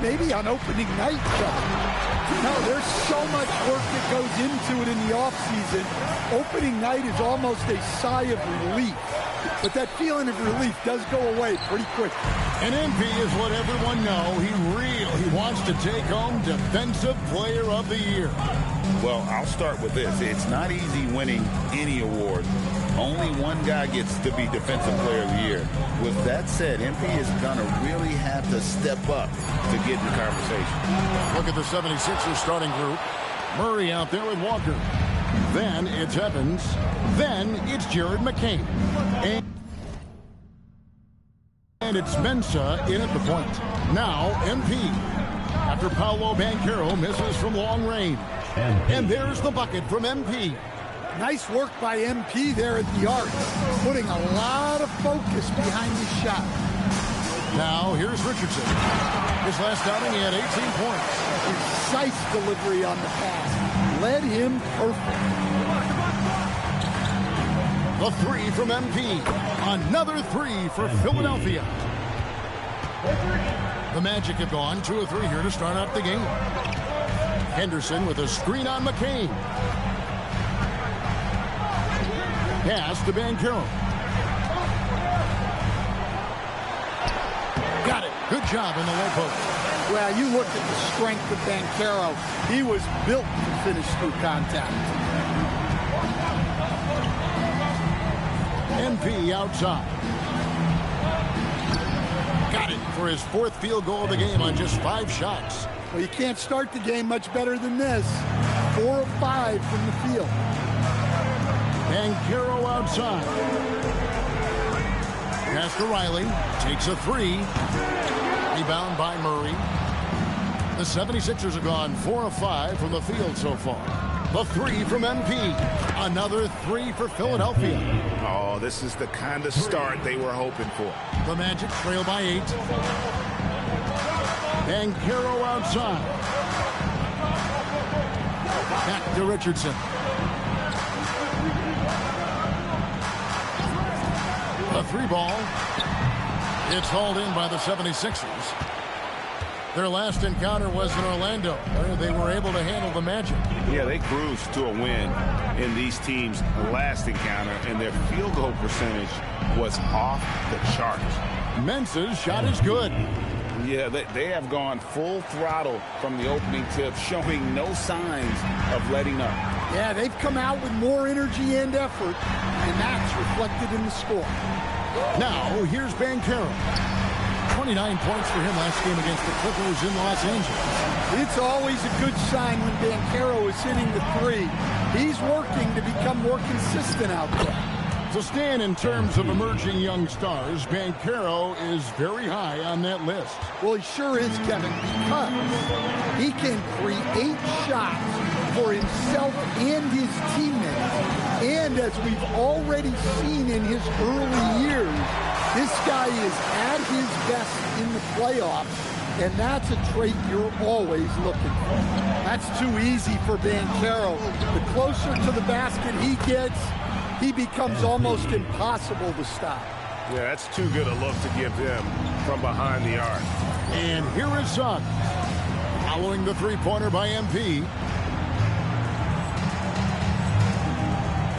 Maybe on opening night, no, there's so much work that goes into it in the offseason. Opening night is almost a sigh of relief. But that feeling of relief does go away pretty quick. And MP is what everyone know. He wants to take home Defensive Player of the Year. Well, I'll start with this. It's not easy winning any award. Only one guy gets to be Defensive Player of the Year. With that said, MP is going to really have to step up to get in the conversation. Look at the 76ers starting group. Murray out there with Walker. Then it's Evans. Then it's Jared McCain. And it's Mensah in at the point. Now MP. After Paolo Banchero misses from long range. And there's the bucket from MP. Nice work by MP there at the arc. Putting a lot of focus behind his shot. Now here's Richardson. His last outing, he had 18 points. Precise delivery on the pass. Led him perfect. The three from MP. Another three for Philadelphia. The Magic have gone 2 of 3 here to start out the game. Henderson with a screen on McCain. Pass to Banchero. Got it. Good job in the low post. Well, you look at the strength of Banchero. He was built to finish through contact. MP outside. Got it for his 4th field goal of the game on just 5 shots. Well, you can't start the game much better than this. 4 of 5 from the field. Banchero outside. Pass to Riley. Takes a 3. Rebound by Murray. The 76ers have gone 4 of 5 from the field so far. The 3 from MP. Another 3 for Philadelphia. Oh, this is the kind of start they were hoping for. The Magic trail by 8. Banchero outside. Back to Richardson. The 3 ball. It's hauled in by the 76ers. Their last encounter was in Orlando, where they were able to handle the Magic. Yeah, they cruised to a win in these teams' last encounter, and their field goal percentage was off the charts. Mensah's shot is good. Yeah, they have gone full throttle from the opening tip, showing no signs of letting up. Yeah, they've come out with more energy and effort, and that's reflected in the score. Now, here's Banchero. 29 points for him last game against the Clippers in Los Angeles. It's always a good sign when Banchero is hitting the 3. He's working to become more consistent out there. To stand in terms of emerging young stars, Banchero is very high on that list. Well, he sure is, Kevin, because he can create shots for himself and his teammates. And as we've already seen in his early years, this guy is at his best in the playoffs, and that's a trait you're always looking for. That's too easy for Banchero. The closer to the basket he gets, he becomes almost impossible to stop. Yeah, that's too good a look to give him from behind the arc. And here is Suggs. Following the 3-pointer by MP.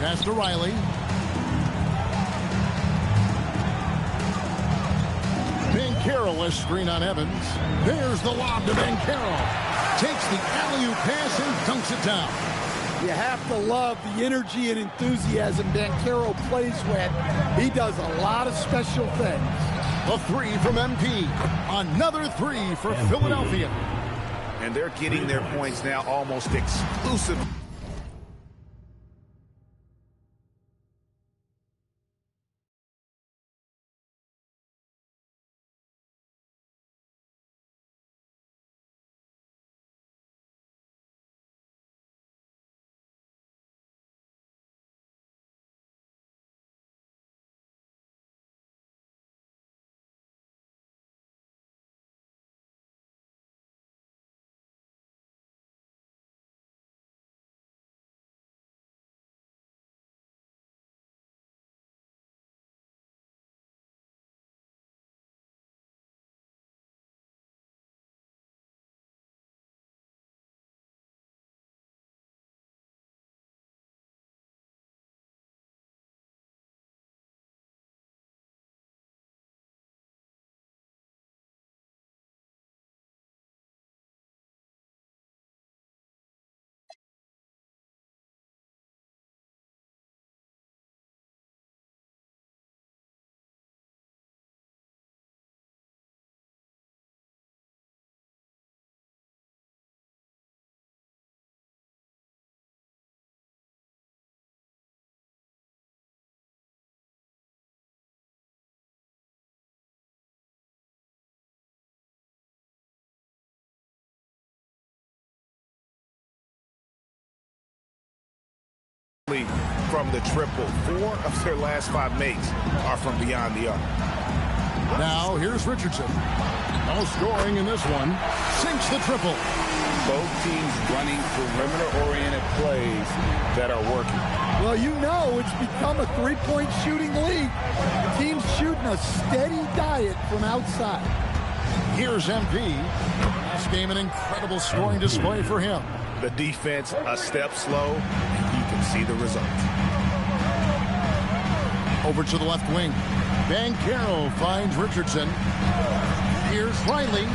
Pass to Riley. Banchero, a screen on Evans. There's the lob to Banchero. Takes the alley-oop pass and dunks it down. You have to love the energy and enthusiasm Banchero plays with. He does a lot of special things. A 3 from MP. Another 3 for Philadelphia. And they're getting their points now almost exclusively from the triple. 4 of their last 5 makes are from beyond the arc. Now here's Richardson. No scoring in this one. Sinks the triple. Both teams running perimeter-oriented plays that are working. Well, you know it's become a three-point shooting league. Teams shooting a steady diet from outside. Here's MP. Last game, an incredible scoring display for him. The defense a step slow, and you can see the result. Over to the left wing. Banchero finds Richardson. Here's Riley.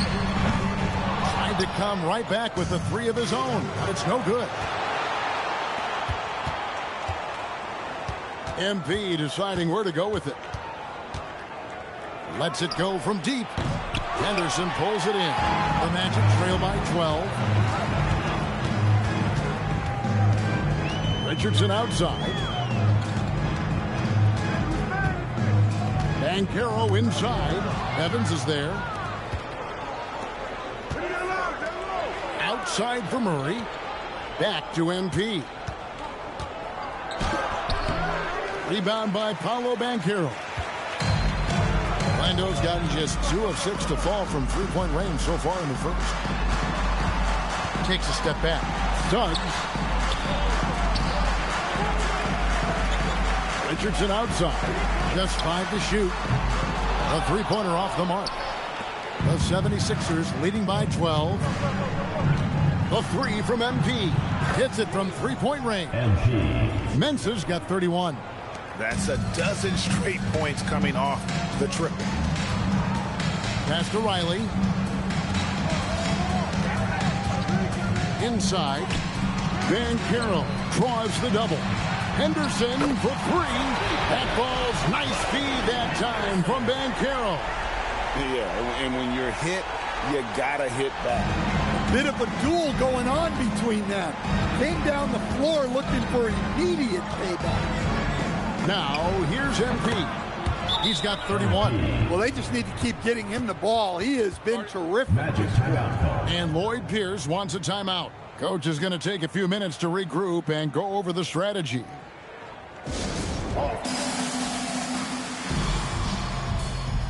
Tried to come right back with the 3 of his own, but it's no good. MP deciding where to go with it. Lets it go from deep. Henderson pulls it in. The Magic trail by 12. Richardson outside. Banchero inside. Evans is there. Outside for Murray. Back to MP. Rebound by Paolo Banchero. Orlando's gotten just 2 of 6 to fall from three-point range so far in the first. Takes a step back. Suggs. Richardson outside. Just 5 to shoot. A three-pointer off the mark. The 76ers leading by 12. The 3 from MP. Hits it from three-point range. Mensah's got 31. That's a dozen straight points coming off the triple. Pass to Riley. Inside. Banchero draws the double. Henderson for 3. That ball's nice feed that time from Banchero. Yeah, and when you're hit, you gotta hit back. Bit of a duel going on between them. Came down the floor looking for immediate payback. Now, here's MP. He's got 31. Well, they just need to keep getting him the ball. He has been terrific. And Lloyd Pierce wants a timeout. Coach is going to take a few minutes to regroup and go over the strategy.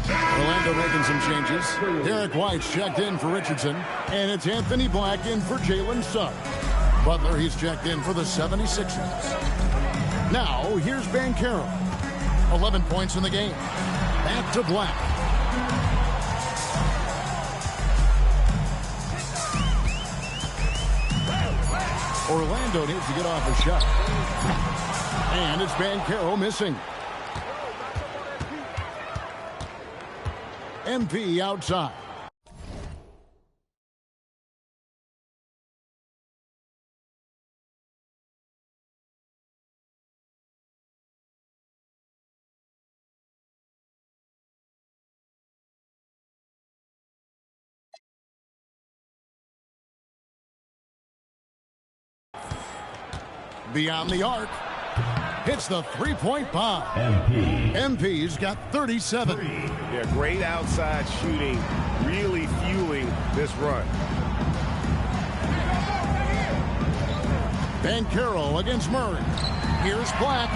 Orlando making some changes. Derek White's checked in for Richardson. And it's Anthony Black in for Jalen Suggs. Butler, he's checked in for the 76ers. Now, here's Banchero. 11 points in the game. Back to Black. Orlando needs to get off a shot. And it's Banchero missing. MP outside. Beyond the arc. Hits the three-point bomb. MP's got 37. Yeah, great outside shooting, really fueling this run. Banchero against Murray. Here's Black.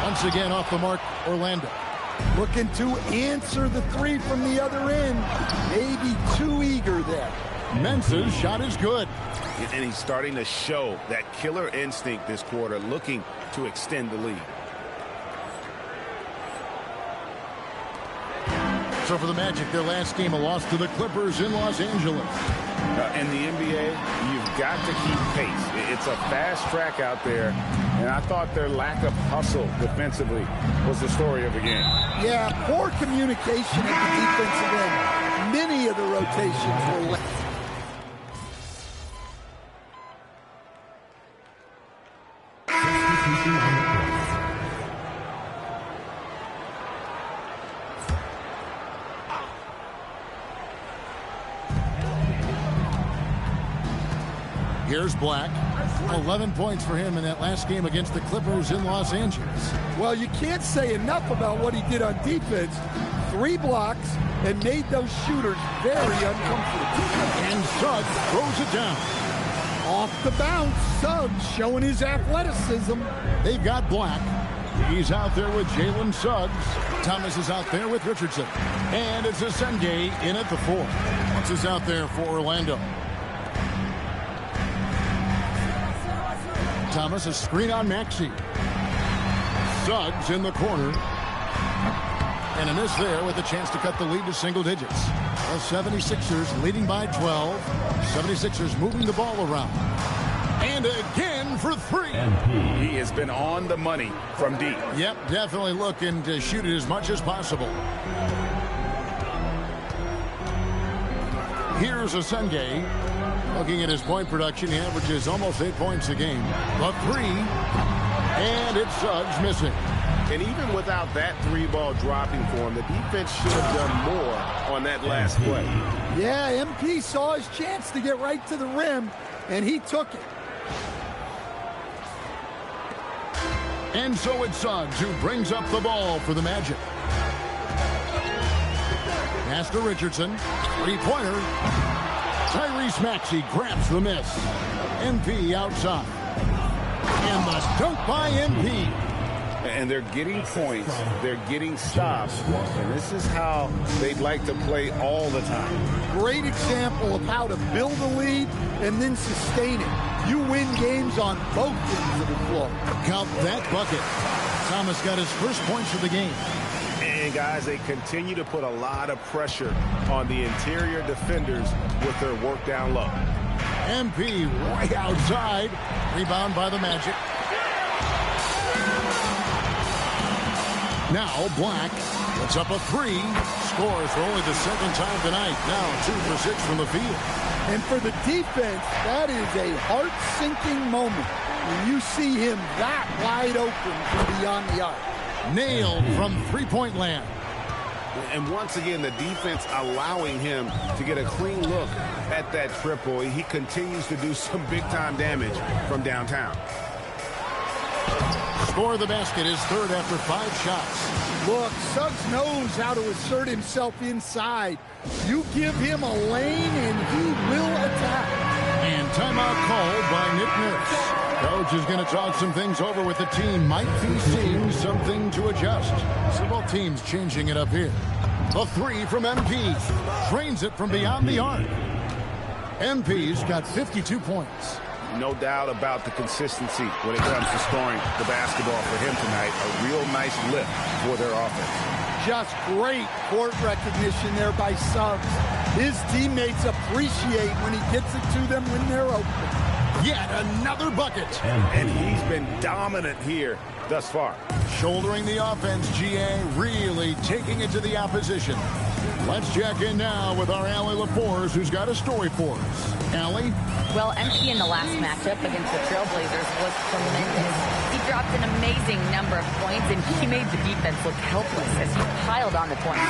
Once again off the mark, Orlando. Looking to answer the 3 from the other end. Maybe too eager there. Mensah's shot is good. And he's starting to show that killer instinct this quarter, looking to extend the lead. So for the Magic, their last game, a loss to the Clippers in Los Angeles. In the NBA, you've got to keep pace. It's a fast track out there, and I thought their lack of hustle defensively was the story of the game. Yeah, poor communication at the defensive end. Many of the rotations were left. Here's Black. 11 points for him in that last game against the Clippers in Los Angeles. Well, you can't say enough about what he did on defense. 3 blocks and made those shooters very uncomfortable. And Suggs throws it down. Off the bounce, Suggs showing his athleticism. They've got Black. He's out there with Jalen Suggs. Thomas is out there with Richardson. And it's Asenge in at the 4. This is out there for Orlando. Thomas, a screen on Maxey. Suggs in the corner. And a miss there with a chance to cut the lead to single digits. The 76ers leading by 12. 76ers moving the ball around. And again for 3. He has been on the money from deep. Yep, definitely looking to shoot it as much as possible. Here's Asenge. Looking at his point production, he averages almost 8 points a game. The 3. And it's Suggs missing. And even without that 3-ball dropping for him, the defense should have done more on that last play. Yeah, MP saw his chance to get right to the rim, and he took it. And so it's Suggs who brings up the ball for the Magic. Pass to Richardson. 3-pointer. Tyrese Maxey grabs the miss. MP outside. And the dunk by MP. And they're getting points. They're getting stops. And this is how they'd like to play all the time. Great example of how to build a lead and then sustain it. You win games on both ends of the floor. Count that bucket. Thomas got his first points of the game. And, guys, they continue to put a lot of pressure on the interior defenders with their work down low. MP way outside. Rebound by the Magic. Now Black puts up a 3. Scores for only the 2nd time tonight. Now 2 for 6 from the field. And for the defense, that is a heart-sinking moment when you see him that wide open from beyond the arc. Nailed from 3-point land. And once again, the defense allowing him to get a clean look at that triple. He continues to do some big-time damage from downtown. Score the basket is 3rd after 5 shots. Look, Suggs knows how to assert himself inside. You give him a lane and he will attack. And timeout called by Nick Nurse. Coach is going to talk some things over with the team. Might be seeing something to adjust. So both teams changing it up here. A 3 from MP. Drains it from beyond the arc. MP's got 52 points. No doubt about the consistency when it comes to scoring the basketball for him tonight. A real nice lift for their offense. Just great court recognition there by Suggs. His teammates appreciate when he gets it to them when they're open. Yet another bucket. And he's been dominant here thus far. Shouldering the offense, GA really taking it to the opposition. Let's check in now with our Allie LaForce, who's got a story for us. Allie? Well, MP in the last matchup against the Trailblazers was tremendous. He dropped an amazing number of points, and he made the defense look helpless as he piled on the points.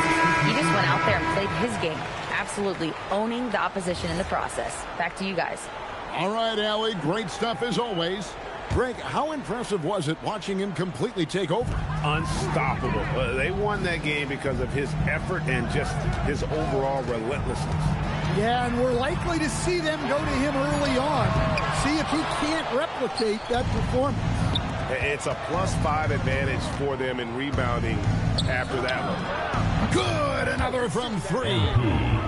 He just went out there and played his game, absolutely owning the opposition in the process. Back to you guys. All right, Allie, great stuff as always. Greg, how impressive was it watching him completely take over? Unstoppable. They won that game because of his effort and just his overall relentlessness. Yeah, and we're likely to see them go to him early on. See if he can't replicate that performance. It's a +5 advantage for them in rebounding after that one. Good, another from 3.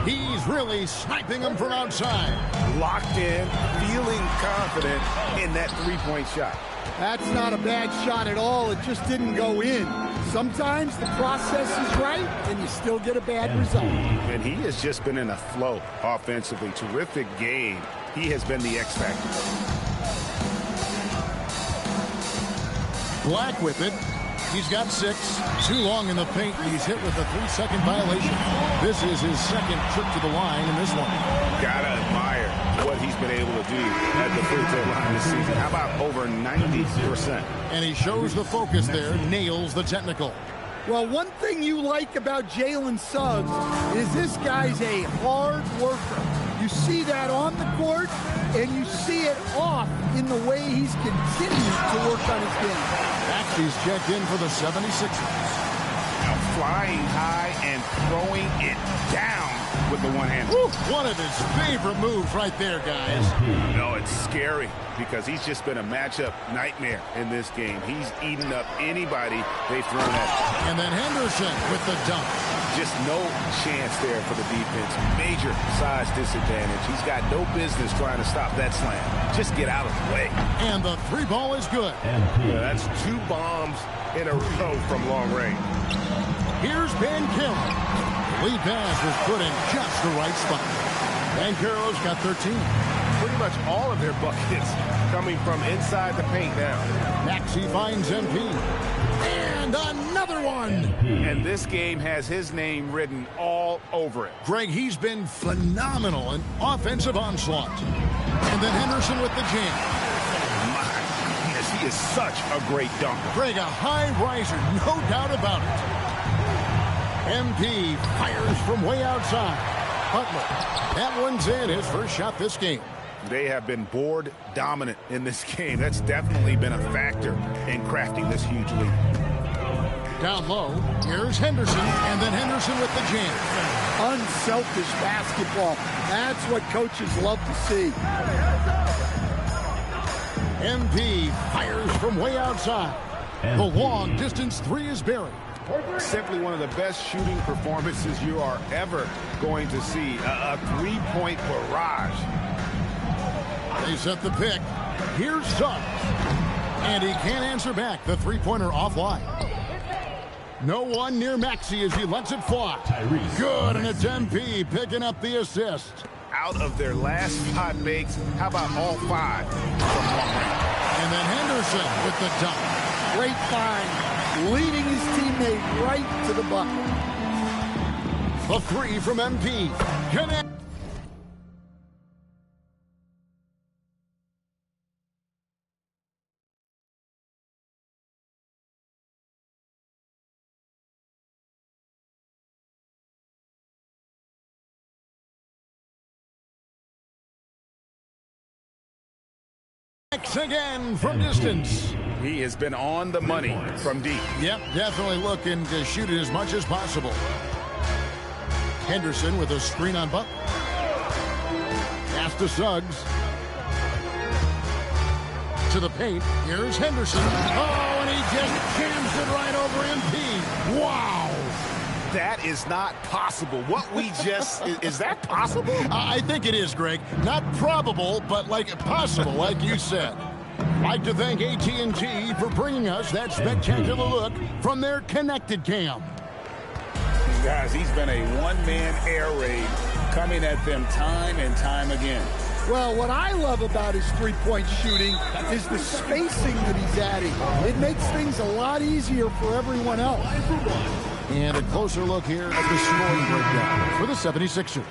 He's really sniping them from outside. Locked in, feeling confident in that 3-point shot. That's not a bad shot at all. It just didn't go in. Sometimes the process is right, and you still get a bad result. And he has just been in a flow offensively. Terrific game. He has been the X factor. Black with it. He's got 6. Too long in the paint, and he's hit with a 3-second violation. This is his 2nd trip to the line in this one. Gotta admire what he's been able to do at the free throw line this season. How about over 90%? And he shows the focus there, nails the technical. Well, one thing you like about Jalen Suggs is this guy's a hard worker. You see that on the court And you see it off in the way he's continued to work on his game. Maxey's checked in for the 76ers. Now flying high and throwing it down with the one-hand. One of his favorite moves right there, guys. No, it's scary because he's just been a matchup nightmare in this game. He's eaten up anybody they've thrown at him. And then Henderson with the dunk. Just no chance there for the defense. Major size disadvantage. He's got no business trying to stop that slam. Just get out of the way. And the three ball is good. Yeah, that's 2 bombs in a row from long range. Here's Banchero. The lead pass was put in just the right spot. Banchero's got 13. Pretty much all of their buckets coming from inside the paint now. Maxey finds MP. And another one. And this game has his name written all over it. Greg, he's been phenomenal in offensive onslaught. And then Henderson with the jam. My goodness, he is such a great dunker. Greg, a high riser, no doubt about it. MP fires from way outside. Butler, that one's in, his first shot this game. They have been board dominant in this game. That's definitely been a factor in crafting this huge lead. Down low, here's Henderson, and then Henderson with the jam. Unselfish basketball. That's what coaches love to see. MP fires from way outside. The long distance three is buried. Simply one of the best shooting performances you are ever going to see. A three-point barrage. They set the pick. Here's Suggs. And he can't answer back. The three-pointer offline. No one near Maxey as he lets it fly. Good, and it's MP picking up the assist. Out of their last 5 makes, how about all 5 from long range? And then Henderson with the dunk. Great find, leading his teammate right to the bucket. The three from MP. Connect. Again from distance. He has been on the money from deep. Yep, definitely looking to shoot it as much as possible. Henderson with a screen on Butler. Pass to Suggs. To the paint. Here's Henderson. Oh, and he just jams it right over MP. Wow. That is not possible. What we just... is that possible? I think it is, Greg. Not probable, but possible, like you said. Like to thank AT&T for bringing us that spectacular look from their connected cam. Guys, he's been a one-man air raid coming at them time and time again. Well, what I love about his three-point shooting is the spacing that he's adding. It makes things a lot easier for everyone else. And a closer look here at the scoring breakdown for the 76ers.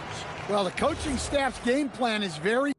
Well, the coaching staff's game plan is very